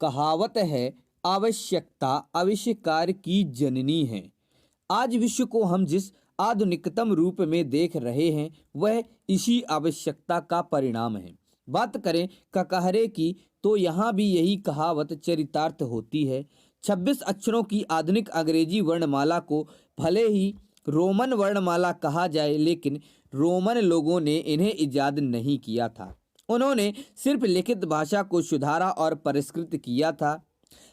कहावत है, आवश्यकता आविष्कार की जननी है। आज विश्व को हम जिस आधुनिकतम रूप में देख रहे हैं वह इसी आवश्यकता का परिणाम है। बात करें ककहरे की तो यहाँ भी यही कहावत चरितार्थ होती है। 26 अक्षरों की आधुनिक अंग्रेजी वर्णमाला को भले ही रोमन वर्णमाला कहा जाए, लेकिन रोमन लोगों ने इन्हें इजाद नहीं किया था। उन्होंने सिर्फ लिखित भाषा को सुधारा और परिष्कृत किया था।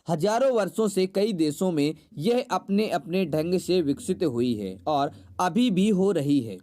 हजारों वर्षों से कई देशों में यह अपने अपने ढंग से विकसित हुई है और अभी भी हो रही है।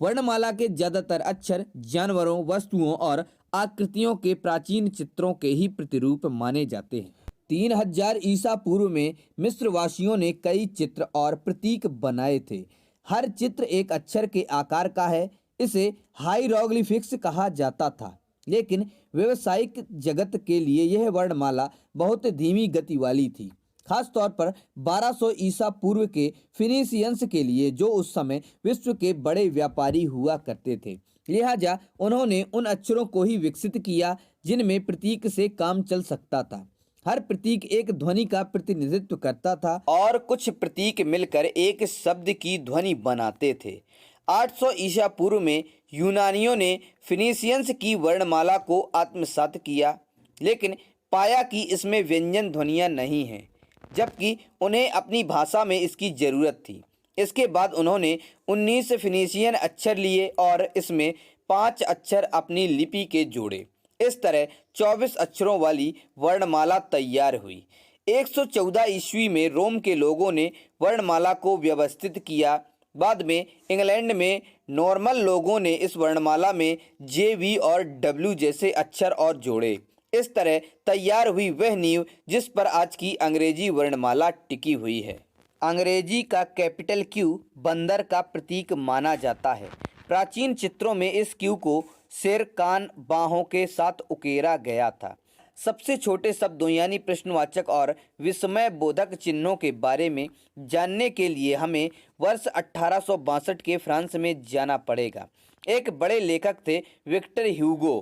वर्णमाला के ज्यादातर अक्षर जानवरों, वस्तुओं और आकृतियों के प्राचीन चित्रों के ही प्रतिरूप माने जाते हैं। 3000 ईसा पूर्व में मिस्रवासियों ने कई चित्र और प्रतीक बनाए थे। हर चित्र एक अक्षर के आकार का है। इसे हाइरोग्लिफिक्स कहा जाता था, लेकिन व्यावसायिक जगत के लिए यह वर्णमाला बहुत धीमी गति वाली थी, खास तौर पर 1200 ईसा पूर्व के फिनीशियंस के लिए, जो उस समय विश्व के बड़े व्यापारी हुआ करते थे। लिहाजा उन्होंने उन अक्षरों को ही विकसित किया जिनमें प्रतीक से काम चल सकता था। हर प्रतीक एक ध्वनि का प्रतिनिधित्व करता था और कुछ प्रतीक मिलकर एक शब्द की ध्वनि बनाते थे। 800 ईसा पूर्व में यूनानियों ने फिनीशियंस की वर्णमाला को आत्मसात किया, लेकिन पाया कि इसमें व्यंजन ध्वनियाँ नहीं हैं, जबकि उन्हें अपनी भाषा में इसकी ज़रूरत थी। इसके बाद उन्होंने 19 फिनीशियन अक्षर लिए और इसमें 5 अक्षर अपनी लिपि के जोड़े। इस तरह 24 अक्षरों वाली वर्णमाला तैयार हुई। 114 ईस्वी में रोम के लोगों ने वर्णमाला को व्यवस्थित किया। बाद में इंग्लैंड में नॉर्मन लोगों ने इस वर्णमाला में जे, वी और डब्ल्यू जैसे अक्षर और जोड़े। इस तरह तैयार हुई वह नींव जिस पर आज की अंग्रेजी वर्णमाला टिकी हुई है। अंग्रेजी का कैपिटल क्यू बंदर का प्रतीक माना जाता है। प्राचीन चित्रों में इस क्यू को सिर, कान, बाहों के साथ उकेरा गया था। सबसे छोटे शब्दों यानी प्रश्नवाचक और विस्मय बोधक चिन्हों के बारे में जानने के लिए हमें वर्ष 1862 के फ्रांस में जाना पड़ेगा। एक बड़े लेखक थे विक्टर ह्यूगो।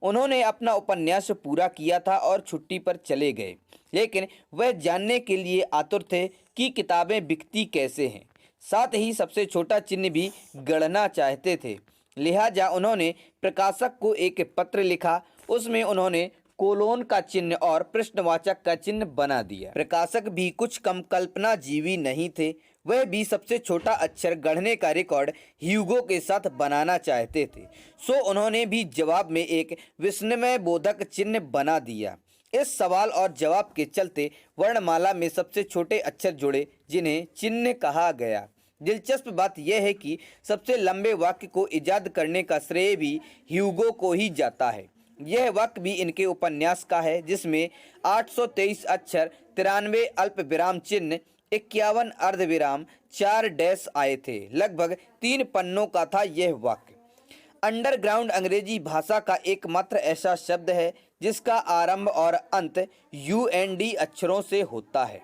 उन्होंने अपना उपन्यास पूरा किया था और छुट्टी पर चले गए, लेकिन वह जानने के लिए आतुर थे कि किताबें बिकती कैसे हैं। साथ ही सबसे छोटा चिन्ह भी गढ़ना चाहते थे। लिहाजा उन्होंने प्रकाशक को एक पत्र लिखा। उसमें उन्होंने कोलोन का चिन्ह और प्रश्नवाचक का चिन्ह बना दिया। प्रकाशक भी कुछ कम कल्पना जीवी नहीं थे। वह भी सबसे छोटा अक्षर गढ़ने का रिकॉर्ड ह्यूगो के साथ बनाना चाहते थे, सो उन्होंने भी जवाब में एक विस्मय बोधक चिन्ह बना दिया। इस सवाल और जवाब के चलते वर्णमाला में सबसे छोटे अक्षर जुड़े, जिन्हें चिन्ह कहा गया। दिलचस्प बात यह है कि सबसे लंबे वाक्य को इजाद करने का श्रेय भी ह्यूगो को ही जाता है। यह वाक्य भी इनके उपन्यास का है, जिसमें 823 अक्षर, 93 अल्प विराम चिन्ह, 51 अर्ध विराम, 4 डैश आए थे। लगभग 3 पन्नों का था यह वाक्य। अंडरग्राउंड अंग्रेजी भाषा का एकमात्र ऐसा शब्द है जिसका आरंभ और अंत UND अक्षरों से होता है।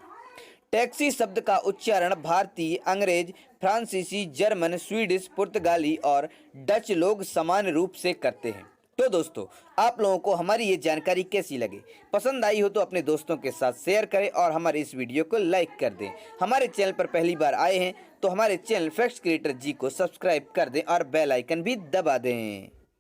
टैक्सी शब्द का उच्चारण भारतीय, अंग्रेज, फ्रांसीसी, जर्मन, स्वीडिश, पुर्तगाली और डच लोग समान रूप से करते हैं। तो दोस्तों, आप लोगों को हमारी ये जानकारी कैसी लगी? पसंद आई हो तो अपने दोस्तों के साथ शेयर करें और हमारे इस वीडियो को लाइक कर दें। हमारे चैनल पर पहली बार आए हैं तो हमारे चैनल फैक्ट्स क्रिएटर जी को सब्सक्राइब कर दें और बेल आइकन भी दबा दें।